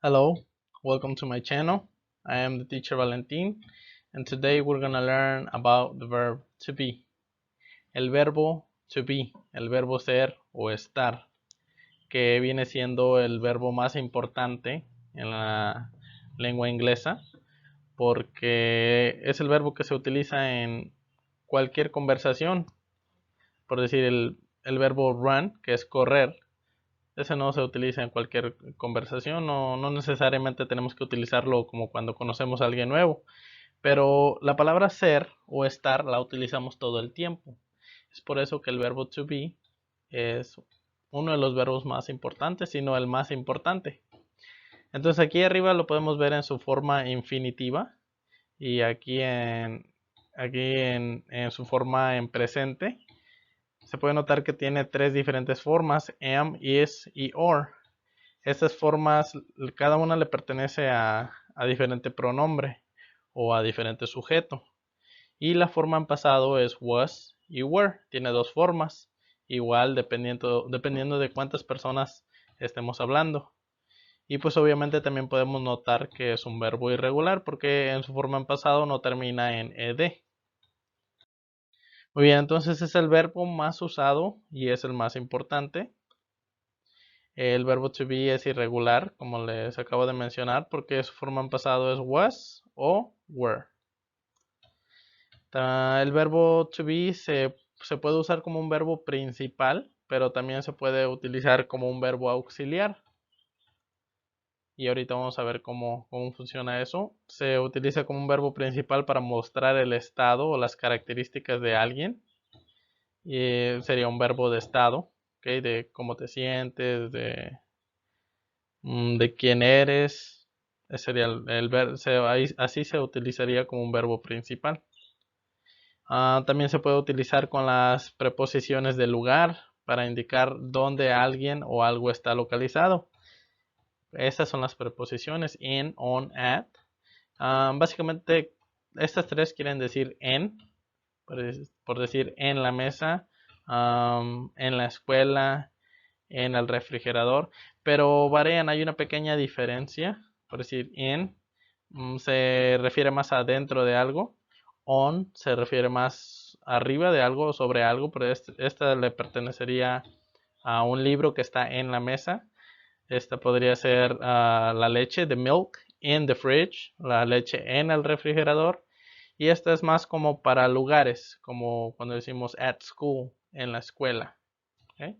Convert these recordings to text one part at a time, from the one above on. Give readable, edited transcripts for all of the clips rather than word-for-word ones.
Hello, welcome to my channel. I am the teacher Valentin, and today we're gonna learn about the verb to be. El verbo to be, el verbo ser o estar, que viene siendo el verbo más importante en la lengua inglesa, porque es el verbo que se utiliza en cualquier conversación. Por decir, el verbo run, que es correr, ese no se utiliza en cualquier conversación, no necesariamente tenemos que utilizarlo como cuando conocemos a alguien nuevo, pero la palabra ser o estar la utilizamos todo el tiempo. Es por eso que el verbo to be es uno de los verbos más importantes, si no el más importante. Entonces aquí arriba lo podemos ver en su forma infinitiva y aquí en su forma en presente. Se puede notar que tiene tres diferentes formas: am, is y or. Estas formas, cada una le pertenece a diferente pronombre o a diferente sujeto. Y la forma en pasado es was y were. Tiene dos formas, igual dependiendo de cuántas personas estemos hablando. Y pues obviamente también podemos notar que es un verbo irregular porque en su forma en pasado no termina en ed. Muy bien, entonces es el verbo más usado y es el más importante. El verbo to be es irregular, como les acabo de mencionar, porque su forma en pasado es was o were. El verbo to be se puede usar como un verbo principal, pero también se puede utilizar como un verbo auxiliar. Y ahorita vamos a ver cómo funciona eso. Se utiliza como un verbo principal para mostrar el estado o las características de alguien. Y sería un verbo de estado, ¿okay? De cómo te sientes, de quién eres. Ese sería así se utilizaría como un verbo principal. También se puede utilizar con las preposiciones de lugar para indicar dónde alguien o algo está localizado. Esas son las preposiciones in, on, at. Básicamente estas tres quieren decir en, por decir en la mesa, en la escuela, en el refrigerador, pero varían, hay una pequeña diferencia. Por decir in se refiere más adentro de algo, on se refiere más arriba de algo, sobre algo, pero esta le pertenecería a un libro que está en la mesa. Esta podría ser la leche, the milk in the fridge, la leche en el refrigerador. Y esta es más como para lugares, como cuando decimos at school, en la escuela. ¿Okay?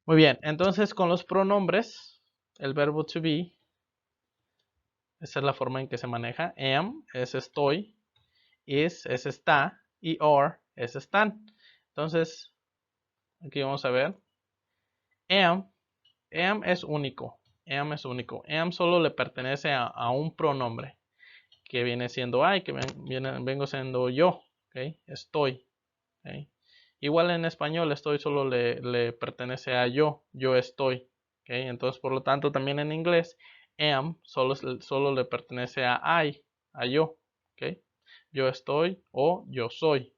Muy bien, entonces con los pronombres, el verbo to be, esa es la forma en que se maneja. Am es estoy, is es está y are es están. Entonces, aquí vamos a ver. Am es único. Am es único. Am solo le pertenece a un pronombre que viene siendo I, que vengo siendo yo. ¿Okay? Estoy. ¿Okay? Igual en español estoy solo le pertenece a yo estoy. ¿Okay? Entonces por lo tanto también en inglés am solo le pertenece a I, a yo. ¿Okay? Yo estoy o yo soy.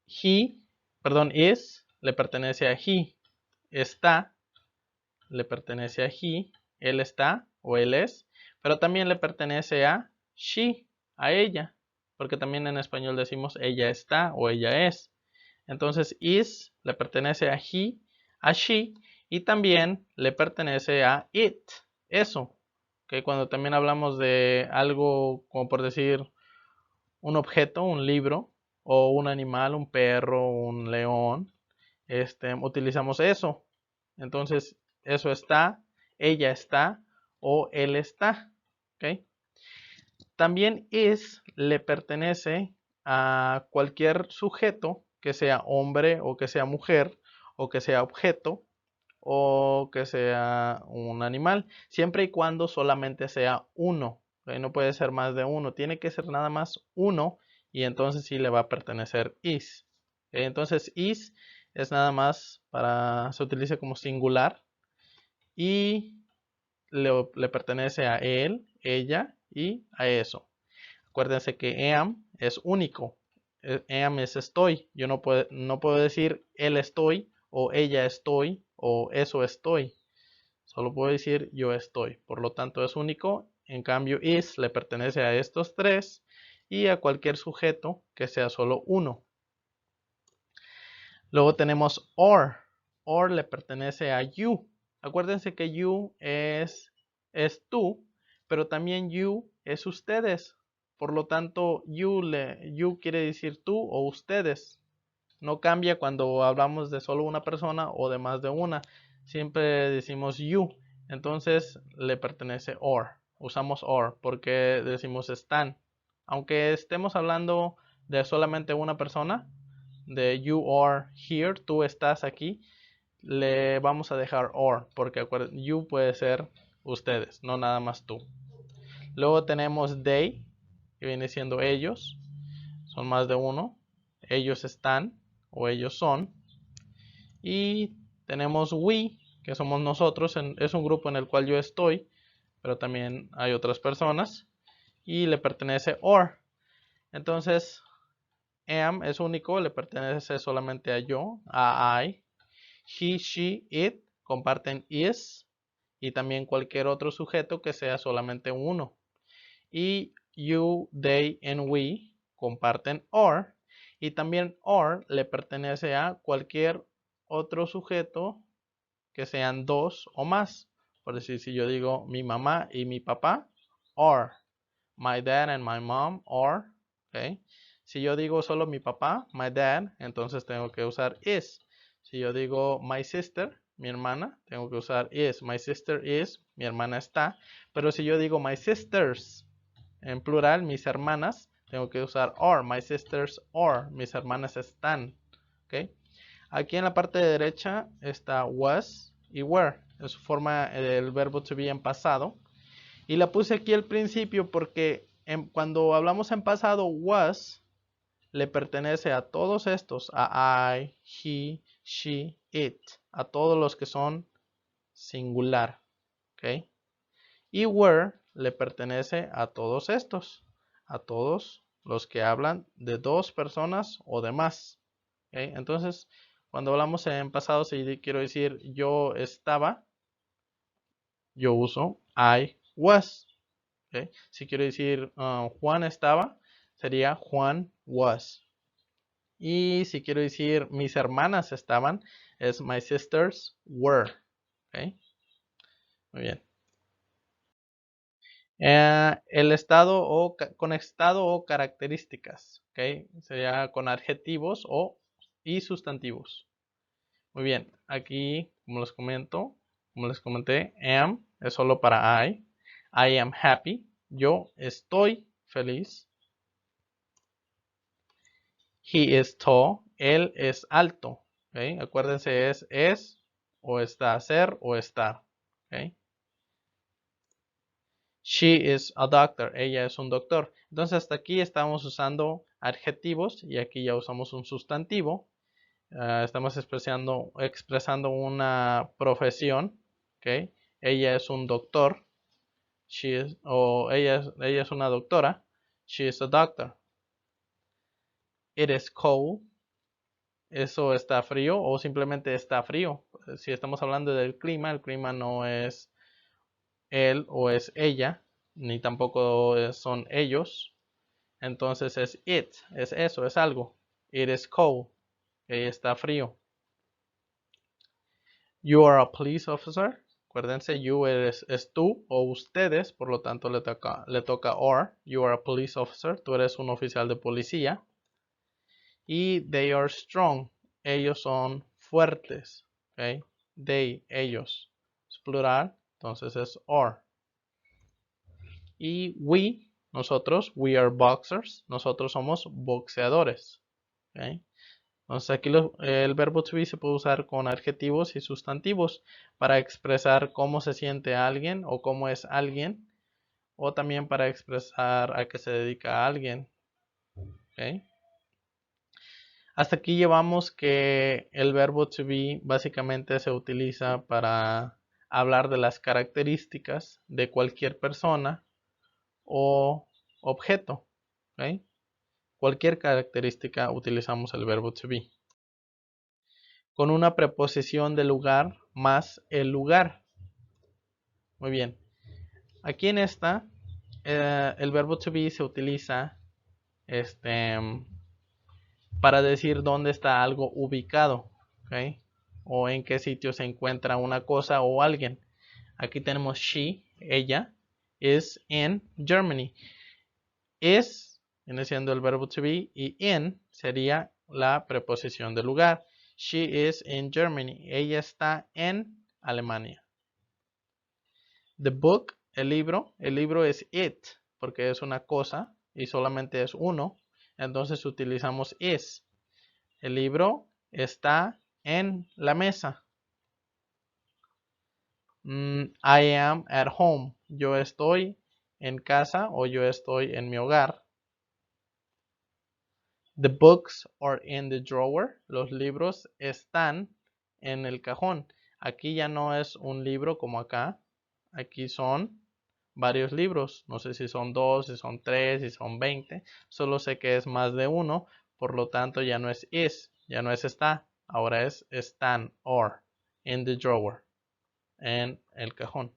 Is le pertenece a he. Está le pertenece a he. Él está o él es. Pero también le pertenece a she, a ella. Porque también en español decimos ella está o ella es. Entonces is le pertenece a he, a she y también le pertenece a it, eso. Que cuando también hablamos de algo como por decir un objeto, un libro o un animal, un perro, un león, utilizamos eso. Entonces eso está, ella está o él está. ¿Okay? También is le pertenece a cualquier sujeto que sea hombre o que sea mujer o que sea objeto o que sea un animal, siempre y cuando solamente sea uno. ¿Okay? No puede ser más de uno, tiene que ser nada más uno y entonces sí le va a pertenecer is. ¿Okay? Entonces is es nada más se utiliza como singular y le pertenece a él, ella y a eso. Acuérdense que am es único. Am es estoy. Yo no puedo decir él estoy o ella estoy o eso estoy. Solo puedo decir yo estoy. Por lo tanto es único. En cambio is le pertenece a estos tres y a cualquier sujeto que sea solo uno. Luego tenemos or. Or le pertenece a you. Acuérdense que you es tú, pero también you es ustedes. Por lo tanto, you quiere decir tú o ustedes. No cambia cuando hablamos de solo una persona o de más de una. Siempre decimos you. Entonces le pertenece or. Usamos or porque decimos están. Aunque estemos hablando de solamente una persona, de you are here, tú estás aquí, le vamos a dejar or porque you puede ser ustedes, no nada más tú. Luego tenemos they, que viene siendo ellos, son más de uno. Ellos están o ellos son. Y tenemos we, que somos nosotros, es un grupo en el cual yo estoy, pero también hay otras personas. Y le pertenece or. Entonces, am es único, le pertenece solamente a yo, a I. He, she, it comparten is. Y también cualquier otro sujeto que sea solamente uno. Y you, they, and we comparten or. Y también or le pertenece a cualquier otro sujeto que sean dos o más. Por decir, si yo digo mi mamá y mi papá, or. My dad and my mom, or. Okay. Si yo digo solo mi papá, my dad, entonces tengo que usar is. Si yo digo my sister, mi hermana, tengo que usar is. My sister is, mi hermana está. Pero si yo digo my sisters, en plural, mis hermanas, tengo que usar or. My sisters or. Mis hermanas están. ¿Okay? Aquí en la parte de derecha está was y were. Es su forma del verbo to be en pasado. Y la puse aquí al principio porque cuando hablamos en pasado, was le pertenece a todos estos. A I, he, she, it. A todos los que son singular. ¿Okay? Y were le pertenece a todos estos, a todos los que hablan de dos personas o de más. ¿Okay? Entonces, cuando hablamos en pasado, si quiero decir yo estaba, yo uso I was. ¿Okay? Si quiero decir Juan estaba, sería Juan was. Y si quiero decir mis hermanas estaban, es my sisters were. ¿Okay? Muy bien. El estado con estado o características, ¿okay? Sería con adjetivos y sustantivos. Muy bien, aquí como les comenté, am es solo para I am happy, yo estoy feliz. He is tall, él es alto, ¿okay? Acuérdense es o está, ser o estar, ¿okay? She is a doctor. Ella es un doctor. Entonces hasta aquí estamos usando adjetivos y aquí ya usamos un sustantivo. Estamos expresando una profesión. ¿Okay? Ella es un doctor. Ella es una doctora. She is a doctor. It is cold. Eso está frío o simplemente está frío. Si estamos hablando del clima, el clima no es él o es ella, ni tampoco son ellos. Entonces es it, es eso, es algo. It is cold, está frío. You are a police officer. Acuérdense, you es tú o ustedes, por lo tanto le toca or. You are a police officer, tú eres un oficial de policía. Y they are strong, ellos son fuertes. Okay? They, ellos, es plural, entonces es or. Y nosotros, we are boxers, nosotros somos boxeadores. ¿Okay? Entonces aquí el verbo to be se puede usar con adjetivos y sustantivos para expresar cómo se siente alguien o cómo es alguien, o también para expresar a qué se dedica alguien. ¿Okay? Hasta aquí llevamos que el verbo to be básicamente se utiliza para hablar de las características de cualquier persona o objeto. ¿Okay? Cualquier característica utilizamos el verbo to be. Con una preposición de lugar más el lugar. Muy bien. Aquí en esta, el verbo to be se utiliza para decir dónde está algo ubicado, ¿ok? O en qué sitio se encuentra una cosa o alguien. Aquí tenemos she, ella, is in Germany. Is viene siendo el verbo to be y in sería la preposición de lugar. She is in Germany. Ella está en Alemania. The book, el libro es it porque es una cosa y solamente es uno. Entonces utilizamos is. El libro está en la mesa. I am at home. Yo estoy en casa o yo estoy en mi hogar. The books are in the drawer. Los libros están en el cajón. Aquí ya no es un libro como acá. Aquí son varios libros. No sé si son 2, si son 3, si son 20. Solo sé que es más de uno. Por lo tanto ya no es is, ya no es está. Ahora es están or in the drawer. En el cajón.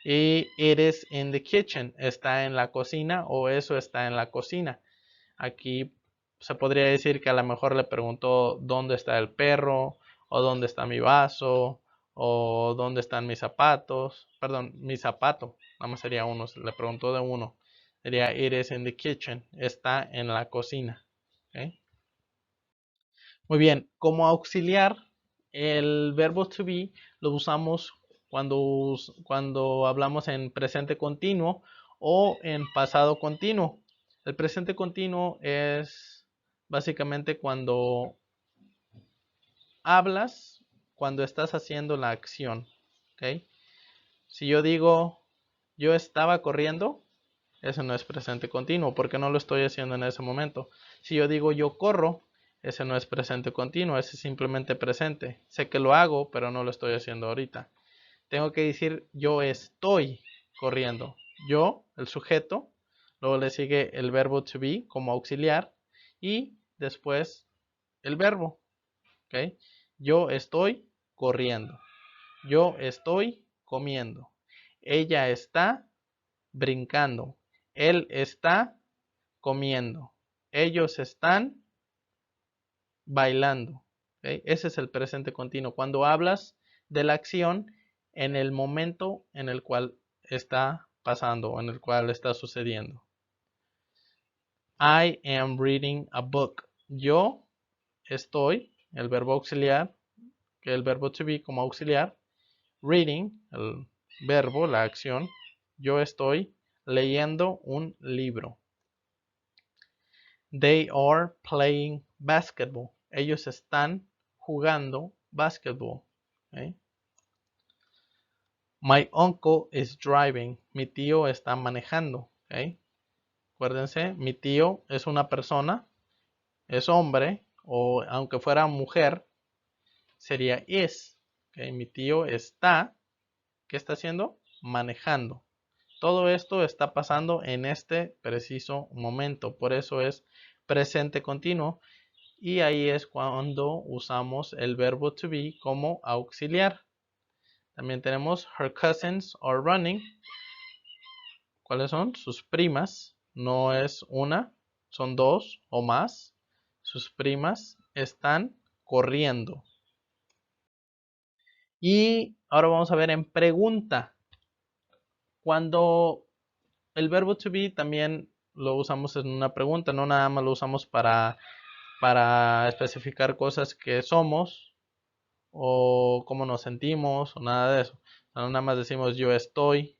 Y it is in the kitchen. Está en la cocina o eso está en la cocina. Aquí se podría decir que a lo mejor le preguntó dónde está el perro, o dónde está mi vaso, o dónde están mis zapatos. Perdón, mi zapato. Nada más sería uno. Le preguntó de uno. Sería it is in the kitchen. Está en la cocina. ¿Okay? Muy bien. Como auxiliar, el verbo to be lo usamos cuando hablamos en presente continuo o en pasado continuo. El presente continuo es básicamente cuando hablas, cuando estás haciendo la acción. ¿Okay? Si yo digo yo estaba corriendo, ese no es presente continuo porque no lo estoy haciendo en ese momento. Si yo digo yo corro, ese no es presente continuo, ese es simplemente presente. Sé que lo hago, pero no lo estoy haciendo ahorita. Tengo que decir yo estoy corriendo. Yo, el sujeto, luego le sigue el verbo to be como auxiliar y después el verbo. ¿Okay? Yo estoy corriendo. Yo estoy comiendo. Ella está brincando. Él está comiendo. Ellos están bailando. ¿Okay? Ese es el presente continuo. Cuando hablas de la acción en el momento en el cual está pasando, en el cual está sucediendo. I am reading a book. Yo estoy, el verbo auxiliar, que el verbo to be como auxiliar. Reading, el verbo, la acción. Yo estoy leyendo un libro. They are playing basketball. Ellos están jugando basketball. ¿Okay? My uncle is driving. Mi tío está manejando. ¿Okay? Acuérdense, mi tío es una persona, es hombre, o aunque fuera mujer, sería is. ¿Okay? Mi tío está, ¿qué está haciendo? Manejando. Todo esto está pasando en este preciso momento. Por eso es presente continuo. Y ahí es cuando usamos el verbo to be como auxiliar. También tenemos her cousins are running. ¿Cuáles son? Sus primas. No es una, son dos o más. Sus primas están corriendo. Y ahora vamos a ver en pregunta. Cuando el verbo to be también lo usamos en una pregunta, no nada más lo usamos para especificar cosas que somos o cómo nos sentimos o nada de eso. No, nada más decimos yo estoy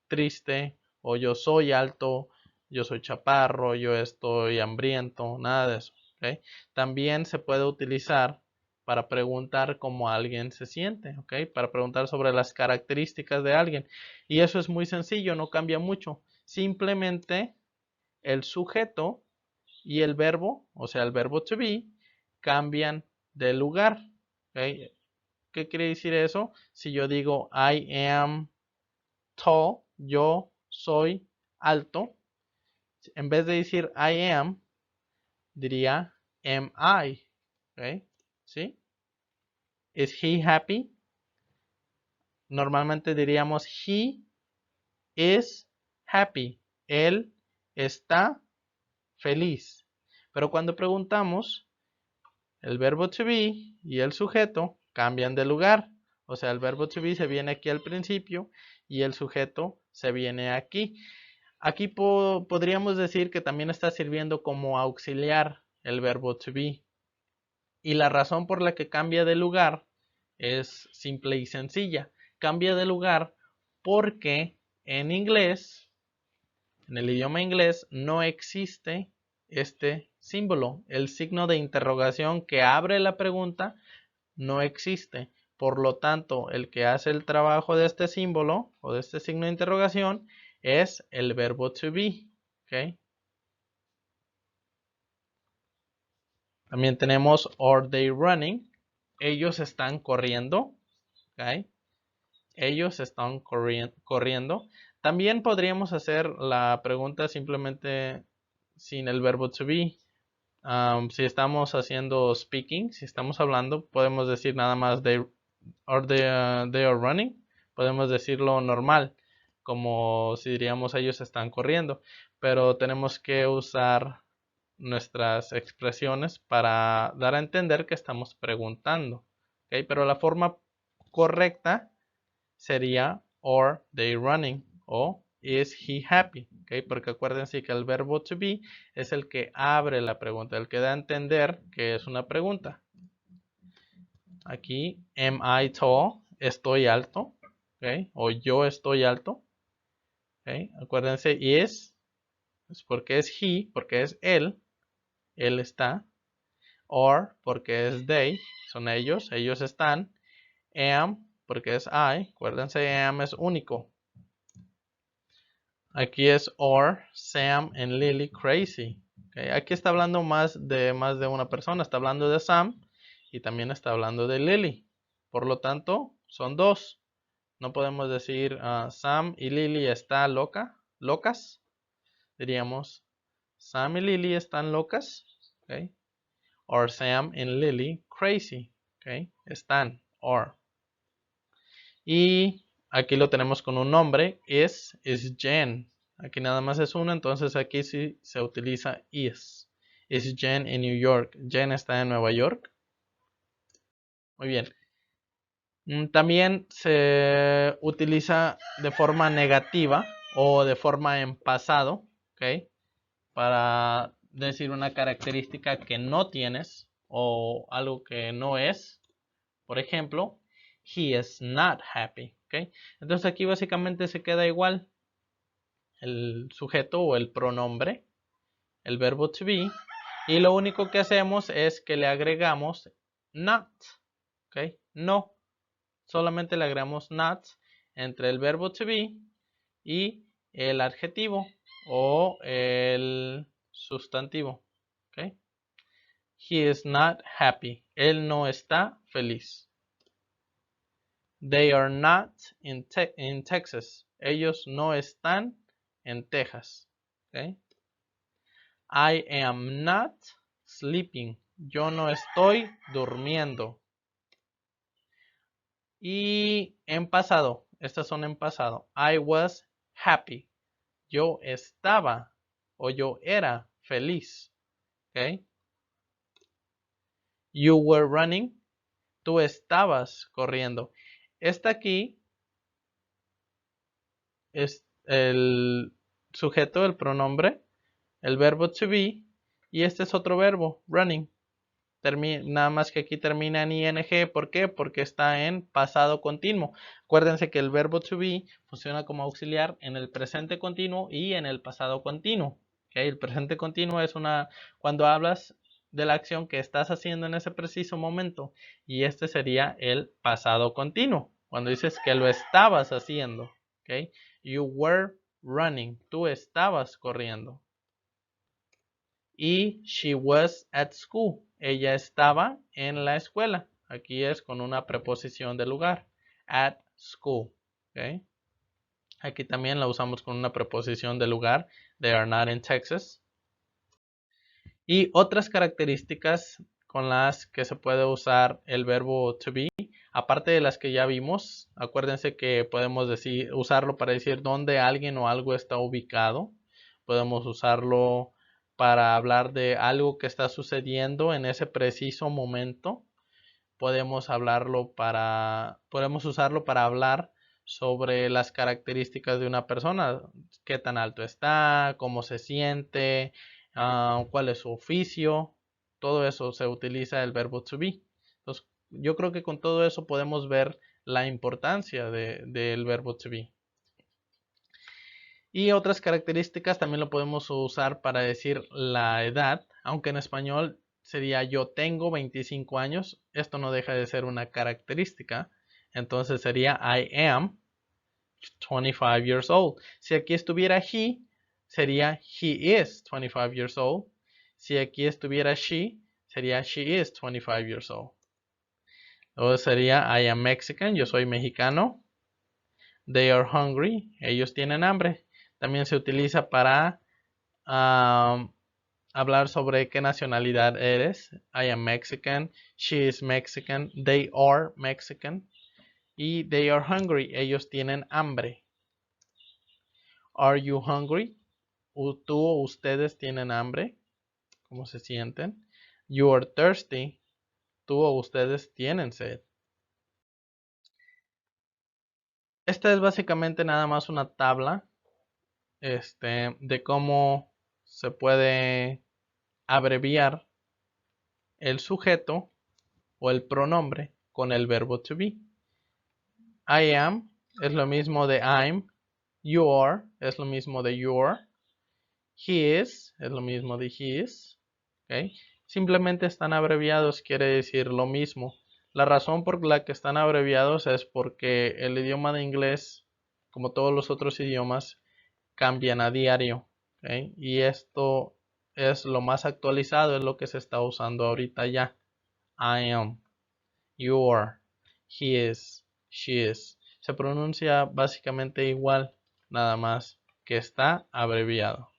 triste o yo soy alto, yo soy chaparro, yo estoy hambriento, nada de eso. ¿Okay? También se puede utilizar para preguntar cómo alguien se siente, ¿okay? Para preguntar sobre las características de alguien. Y eso es muy sencillo, no cambia mucho. Simplemente el sujeto y el verbo, o sea, el verbo to be, cambian de lugar. ¿Okay? ¿Qué quiere decir eso? Si yo digo I am tall, yo soy alto, en vez de decir I am, diría am I. ¿Okay? ¿Sí? Is he happy? normalmente diríamos he is happy. Él está feliz. Pero cuando preguntamos, el verbo to be y el sujeto cambian de lugar. O sea, el verbo to be se viene aquí al principio y el sujeto se viene aquí. Aquí podríamos decir que también está sirviendo como auxiliar el verbo to be. Y la razón por la que cambia de lugar es simple y sencilla. Cambia de lugar porque en inglés, en el idioma inglés, no existe este símbolo. El signo de interrogación que abre la pregunta no existe. Por lo tanto, el que hace el trabajo de este símbolo o de este signo de interrogación es el verbo to be. ¿Okay? También tenemos are they running. Ellos están corriendo. ¿Okay? Ellos están corriendo. También podríamos hacer la pregunta simplemente sin el verbo to be. Si estamos haciendo speaking, si estamos hablando, podemos decir nada más they are running. Podemos decirlo normal, como si diríamos ellos están corriendo. Pero tenemos que usar nuestras expresiones para dar a entender que estamos preguntando. ¿Okay? Pero la forma correcta sería are they running o is he happy, ¿okay? Porque acuérdense que el verbo to be es el que abre la pregunta, el que da a entender que es una pregunta. Aquí, am I tall? Estoy alto, ¿okay? O yo estoy alto, ¿okay? Acuérdense, is es porque es he, porque es él está. Or porque es they, son ellos están. Am porque es I, acuérdense, am es único. Aquí es are Sam and Lily crazy. Okay. Aquí está hablando más de una persona. Está hablando de Sam y también está hablando de Lily. Por lo tanto, son dos. No podemos decir Sam y Lily están locas. Diríamos Sam y Lily están locas. Okay. Or Sam and Lily crazy. Okay. Están. Or. Y aquí lo tenemos con un nombre. is Jen. Aquí nada más es uno, entonces aquí sí se utiliza is. Is Jen in New York? Jen está en Nueva York. Muy bien. También se utiliza de forma negativa o de forma en pasado, ¿ok? Para decir una característica que no tienes o algo que no es. Por ejemplo, he is not happy, ¿ok? Entonces aquí básicamente se queda igual el sujeto o el pronombre, el verbo to be, y lo único que hacemos es que le agregamos not, ¿ok? No, solamente le agregamos not entre el verbo to be y el adjetivo o el sustantivo, ¿ok? He is not happy. Él no está feliz. They are not in Texas. Ellos no están en Texas. ¿Okay? I am not sleeping. Yo no estoy durmiendo. Y en pasado, estas son en pasado. I was happy. Yo estaba o yo era feliz. ¿Okay? You were running. Tú estabas corriendo. Esta aquí es el sujeto, el pronombre, el verbo to be, y este es otro verbo, running. Nada más que aquí termina en ing. ¿Por qué? Porque está en pasado continuo. Acuérdense que el verbo to be funciona como auxiliar en el presente continuo y en el pasado continuo. ¿Okay? El presente continuo es cuando hablas de la acción que estás haciendo en ese preciso momento. Y este sería el pasado continuo. Cuando dices que lo estabas haciendo. ¿Okay? You were running. Tú estabas corriendo. Y she was at school. Ella estaba en la escuela. Aquí es con una preposición de lugar. At school. ¿Okay? Aquí también la usamos con una preposición de lugar. They are not in Texas. Y otras características con las que se puede usar el verbo to be. Aparte de las que ya vimos, acuérdense que podemos usarlo para decir dónde alguien o algo está ubicado. Podemos usarlo para hablar de algo que está sucediendo en ese preciso momento. Podemos usarlo para hablar sobre las características de una persona, qué tan alto está, cómo se siente, cuál es su oficio. Todo eso se utiliza el verbo to be. Entonces, yo creo que con todo eso podemos ver la importancia del verbo to be. Y otras características también lo podemos usar para decir la edad, aunque en español sería yo tengo 25 años. Esto no deja de ser una característica. Entonces sería I am 25 years old. Si aquí estuviera he, sería he is 25 years old. Si aquí estuviera she, sería she is 25 years old. Luego sería I am Mexican, yo soy mexicano. They are hungry, ellos tienen hambre. También se utiliza para hablar sobre qué nacionalidad eres. I am Mexican, she is Mexican, they are Mexican. Y they are hungry, ellos tienen hambre. Are you hungry? ¿Tú o ustedes tienen hambre? ¿Cómo se sienten? You are thirsty. ¿Tú o ustedes tienen sed? Esta es básicamente nada más una tabla de cómo se puede abreviar el sujeto o el pronombre con el verbo to be. I am es lo mismo de I'm. You are es lo mismo de your. He is es lo mismo de his. ¿Okay? Simplemente están abreviados, quiere decir lo mismo. La razón por la que están abreviados es porque el idioma de inglés, como todos los otros idiomas, cambian a diario. ¿Okay? Y esto es lo más actualizado, es lo que se está usando ahorita ya. I am, you are, he is, she is. Se pronuncia básicamente igual, nada más que está abreviado.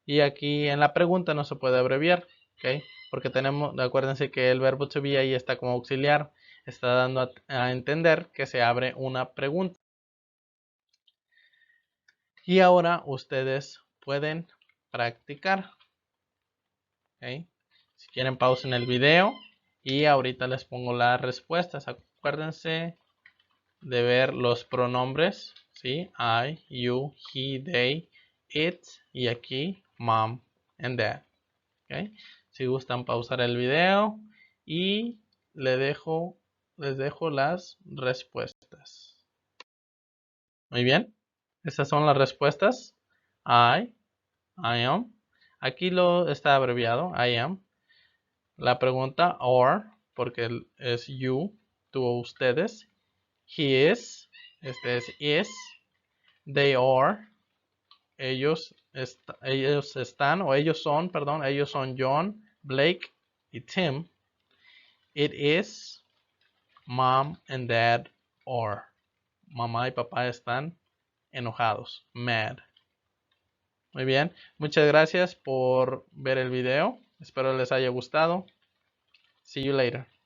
Y aquí en la pregunta no se puede abreviar, ¿ok? Porque acuérdense que el verbo to be ahí está como auxiliar, está dando a entender que se abre una pregunta. Y ahora ustedes pueden practicar, ¿ok? Si quieren pausen el video y ahorita les pongo las respuestas. Acuérdense de ver los pronombres, ¿sí? I, you, he, they, it y aquí mom and dad. ¿Okay? Si gustan pausar el video y les dejo las respuestas. Muy bien, estas son las respuestas. I am. Aquí lo está abreviado, I am. La pregunta or, porque es you, tú o ustedes. He is, este es is. They are, ellos están, o ellos son, perdón, ellos son John, Blake y Tim. It is, mom and dad are. Mamá y papá están enojados, mad. Muy bien, muchas gracias por ver el video. Espero les haya gustado. See you later.